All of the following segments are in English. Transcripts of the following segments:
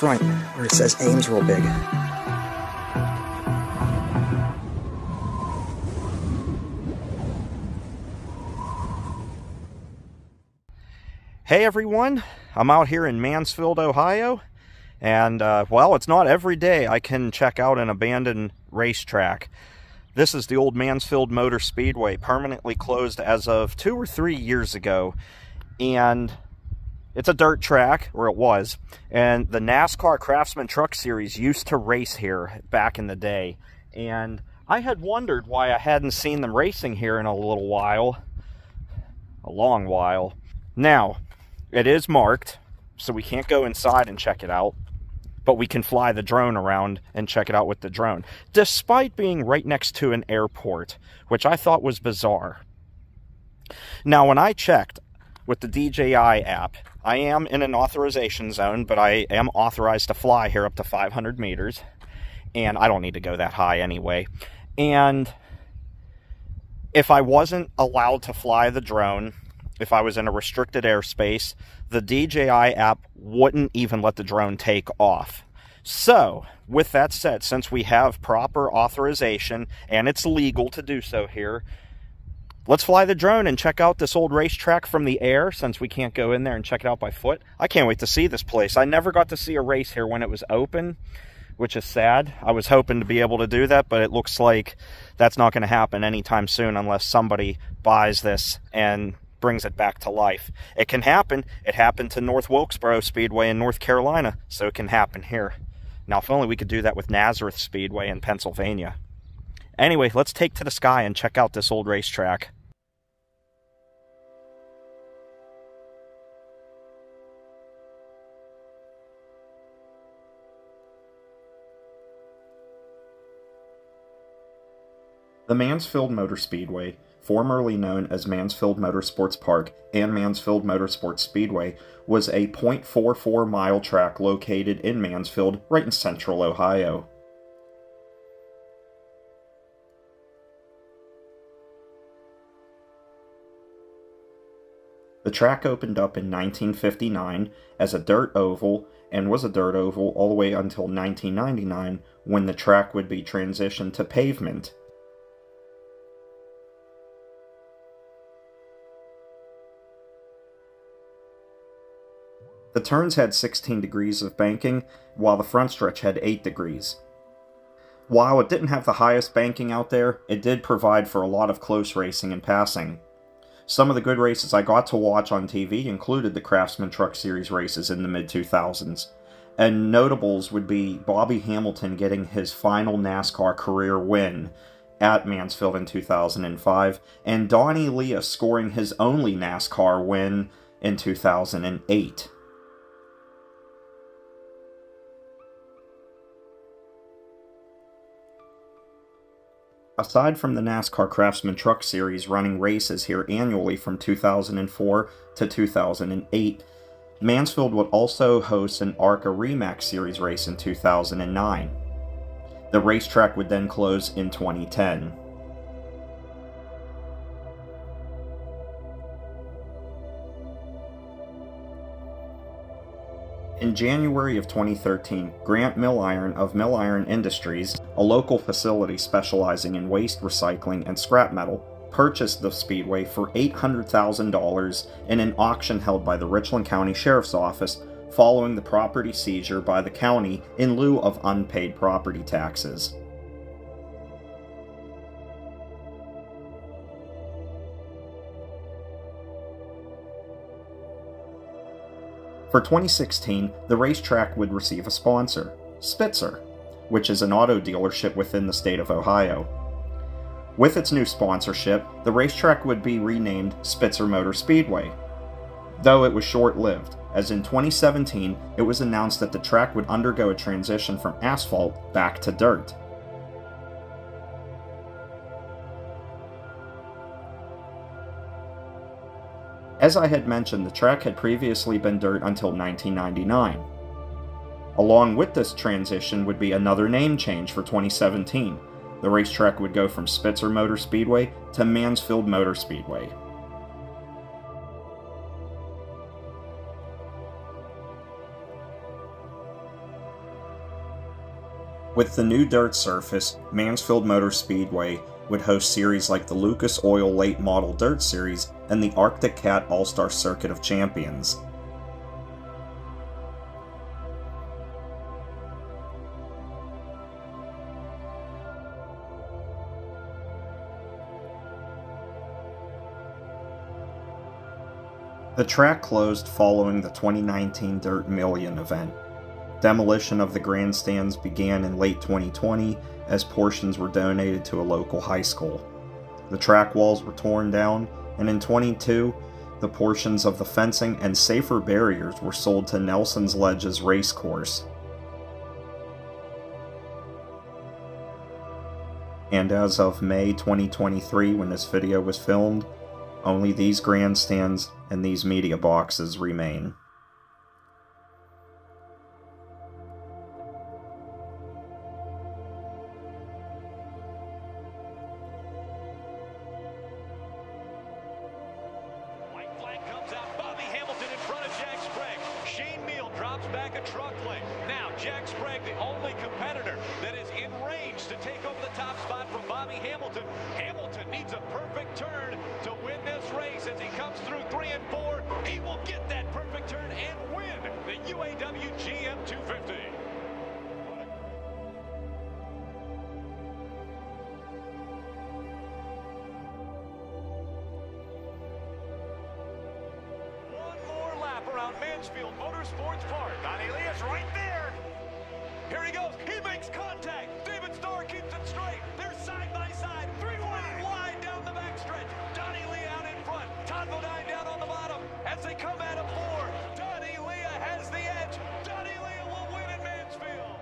front where it says Ames real big. Hey everyone, I'm out here in Mansfield, Ohio, and well, it's not every day I can check out an abandoned racetrack. This is the old Mansfield Motor Speedway, permanently closed as of 2 or 3 years ago, and it's a dirt track, or it was, and the Nascar Craftsman Truck Series used to race here back in the day, and I had wondered why I hadn't seen them racing here in a little while, a long while. Now, it is marked, so we can't go inside and check it out, but we can fly the drone around and check it out with the drone, despite being right next to an airport, which I thought was bizarre. Now, when I checked with the DJI app, I am in an authorization zone, but I am authorized to fly here up to 500 meters, and I don't need to go that high anyway. And if I wasn't allowed to fly the drone, if I was in a restricted airspace, the DJI app wouldn't even let the drone take off. So, with that said, since we have proper authorization, and it's legal to do so here, let's fly the drone and check out this old racetrack from the air, since we can't go in there and check it out by foot. I can't wait to see this place. I never got to see a race here when it was open, which is sad. I was hoping to be able to do that, but it looks like that's not going to happen anytime soon unless somebody buys this and brings it back to life. It can happen. It happened to North Wilkesboro Speedway in North Carolina, so it can happen here. Now, if only we could do that with Nazareth Speedway in Pennsylvania. Anyway, let's take to the sky and check out this old racetrack. The Mansfield Motor Speedway, formerly known as Mansfield Motorsports Park and Mansfield Motorsports Speedway, was a 0.44-mile track located in Mansfield, right in central Ohio. The track opened up in 1959 as a dirt oval and was a dirt oval all the way until 1999, when the track would be transitioned to pavement. The turns had 16 degrees of banking, while the front stretch had 8 degrees. While it didn't have the highest banking out there, it did provide for a lot of close racing and passing. Some of the good races I got to watch on TV included the Craftsman Truck Series races in the mid-2000s, and notables would be Bobby Hamilton getting his final NASCAR career win at Mansfield in 2005, and Donnie Leah scoring his only NASCAR win in 2008. Aside from the NASCAR Craftsman Truck Series running races here annually from 2004 to 2008, Mansfield would also host an ARCA REMAX Series race in 2009. The racetrack would then close in 2010. In January of 2013, Grant Milliron of Milliron Industries, a local facility specializing in waste recycling and scrap metal, purchased the speedway for $800,000 in an auction held by the Richland County Sheriff's Office following the property seizure by the county in lieu of unpaid property taxes. For 2016, the racetrack would receive a sponsor, Spitzer, which is an auto dealership within the state of Ohio. With its new sponsorship, the racetrack would be renamed Spitzer Motor Speedway, though it was short-lived, as in 2017 it was announced that the track would undergo a transition from asphalt back to dirt. As I had mentioned, the track had previously been dirt until 1999. Along with this transition would be another name change for 2017. The racetrack would go from Spitzer Motor Speedway to Mansfield Motor Speedway. With the new dirt surface, Mansfield Motor Speedway would host series like the Lucas Oil Late Model Dirt Series and the Arctic Cat All-Star Circuit of Champions. The track closed following the 2019 Dirt Million event. Demolition of the grandstands began in late 2020 as portions were donated to a local high school. The track walls were torn down, and in 2022, the portions of the fencing and safer barriers were sold to Nelson's Ledges race course. And as of May 2023, when this video was filmed, only these grandstands and these media boxes remain. White flag comes out. Bobby Hamilton in front of Jack Sprague. Shane Neal drops back a truck lane. Now Jack Sprague, the only competitor that is in range to take over the top spot from Bobby Hamilton. Hamilton needs a perfect turn to win this race as he comes through 3 and 4. He will get that perfect turn and win the UAW GM 250. One more lap around Mansfield Motor Park. Donnie Lee is right there. Here he goes. He makes contact. David Starr keeps it straight. They're side by side. 3 wide down the backstretch. Donnie Lee out in front. Todd Bodine down on the bottom. As they come out of 4, Donnie Lee has the edge. Donnie Lee will win in Mansfield.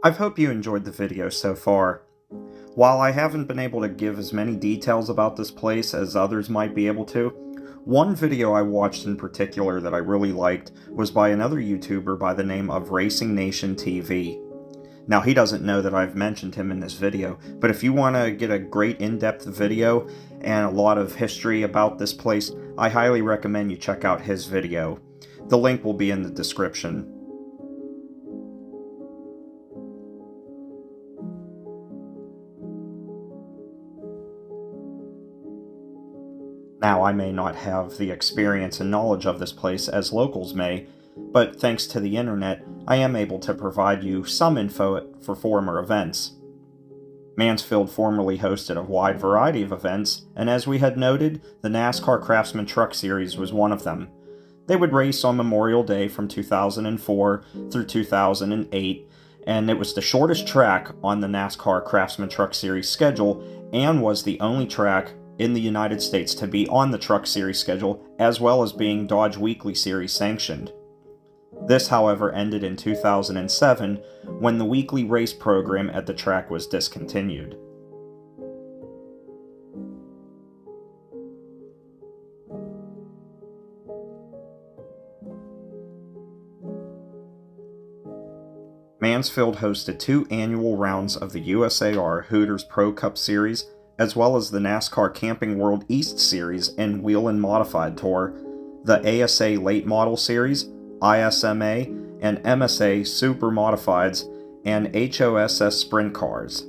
I hope you enjoyed the video so far. While I haven't been able to give as many details about this place as others might be able to, one video I watched in particular that I really liked was by another YouTuber by the name of Racing Nation TV. Now, he doesn't know that I've mentioned him in this video, but if you want to get a great in-depth video and a lot of history about this place, I highly recommend you check out his video. The link will be in the description. Now, I may not have the experience and knowledge of this place as locals may, but thanks to the internet, I am able to provide you some info for former events. Mansfield formerly hosted a wide variety of events, and as we had noted, the NASCAR Craftsman Truck Series was one of them. They would race on Memorial Day from 2004 through 2008, and it was the shortest track on the NASCAR Craftsman Truck Series schedule, and was the only track in the United States to be on the Truck Series schedule, as well as being Dodge Weekly Series sanctioned. This, however, ended in 2007, when the weekly race program at the track was discontinued. Mansfield hosted 2 annual rounds of the USAR Hooters Pro Cup Series, as well as the NASCAR Camping World East Series and Wheel and Modified Tour, the ASA Late Model Series, ISMA, and MSA Super Modifieds, and HOSS Sprint Cars.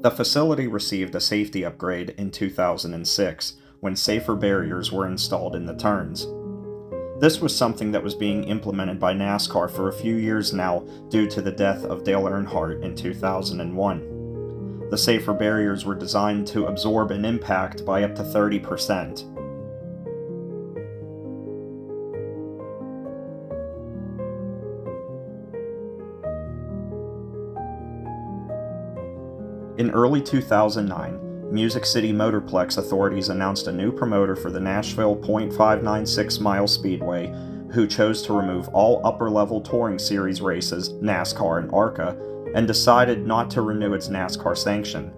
The facility received a safety upgrade in 2006, when safer barriers were installed in the turns. This was something that was being implemented by NASCAR for a few years now due to the death of Dale Earnhardt in 2001. The safer barriers were designed to absorb an impact by up to 30%. In early 2009, Music City Motorplex authorities announced a new promoter for the Nashville .596 mile Speedway, who chose to remove all upper-level touring series races, NASCAR and ARCA, and decided not to renew its NASCAR sanction.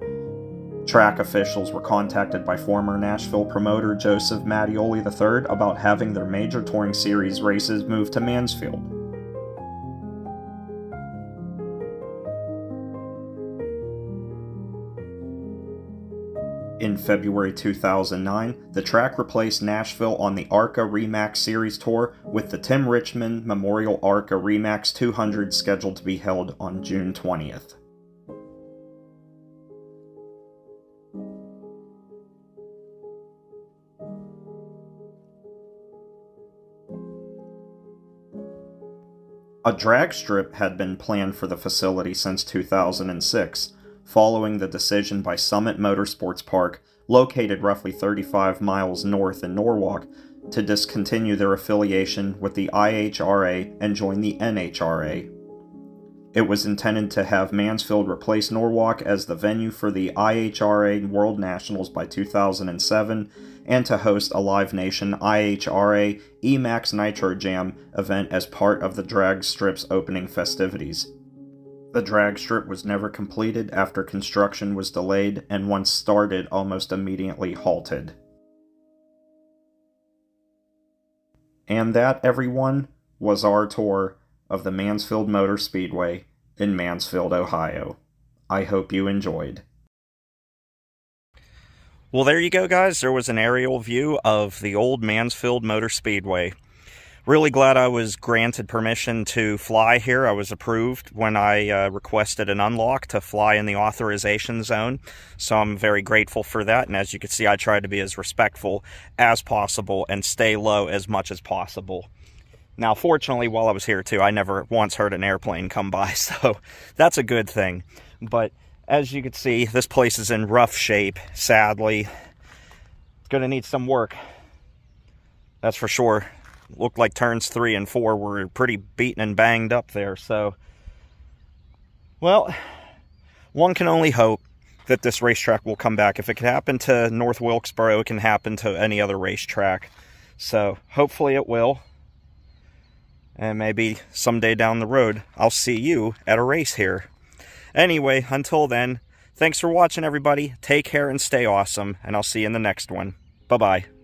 Track officials were contacted by former Nashville promoter Joseph Mattioli III about having their major touring series races moved to Mansfield. In February 2009, the track replaced Nashville on the ARCA REMAX Series Tour with the Tim Richmond Memorial ARCA REMAX 200 scheduled to be held on June 20th. A drag strip had been planned for the facility since 2006, following the decision by Summit Motorsports Park, located roughly 35 miles north in Norwalk, to discontinue their affiliation with the IHRA and join the NHRA. It was intended to have Mansfield replace Norwalk as the venue for the IHRA World Nationals by 2007, and to host a Live Nation IHRA EMAX Nitro Jam event as part of the drag strip's opening festivities. The drag strip was never completed after construction was delayed, and once started, almost immediately halted. And that, everyone, was our tour of the Mansfield Motor Speedway in Mansfield, Ohio. I hope you enjoyed. Well, there you go, guys. There was an aerial view of the old Mansfield Motor Speedway. Really glad I was granted permission to fly here. I was approved when I requested an unlock to fly in the authorization zone, so I'm very grateful for that. And as you can see, I tried to be as respectful as possible and stay low as much as possible. Now, fortunately, while I was here too, I never once heard an airplane come by, so that's a good thing. But as you can see, this place is in rough shape, sadly. It's going to need some work, that's for sure. Looked like turns 3 and 4 were pretty beaten and banged up there, so, well, one can only hope that this racetrack will come back. If it can happen to North Wilkesboro, it can happen to any other racetrack. So hopefully it will. And maybe someday down the road, I'll see you at a race here. Anyway, until then, thanks for watching, everybody. Take care and stay awesome, and I'll see you in the next one. Bye-bye.